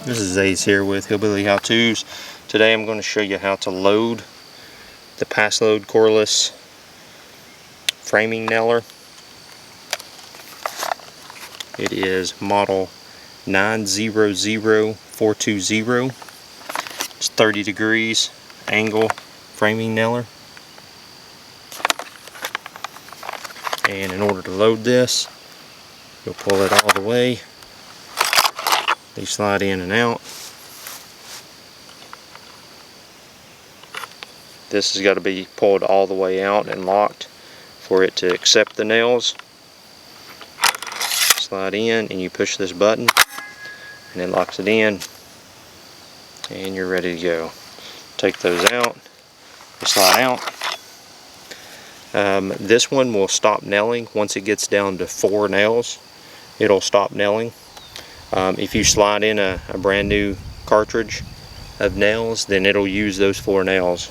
This is Ace here with Hillbilly How To's. Today I'm going to show you how to load the Paslode coreless framing nailer. It is model 900420. It's 30 degrees angle framing nailer. And in order to load this, you'll pull it all the way. They slide in and out. This has got to be pulled all the way out and locked for it to accept the nails. Slide in and you push this button and it locks it in and you're ready to go. Take those out, they slide out. This one will stop nailing once it gets down to 4 nails. It'll stop nailing. If you slide in a brand new cartridge of nails, then it'll use those 4 nails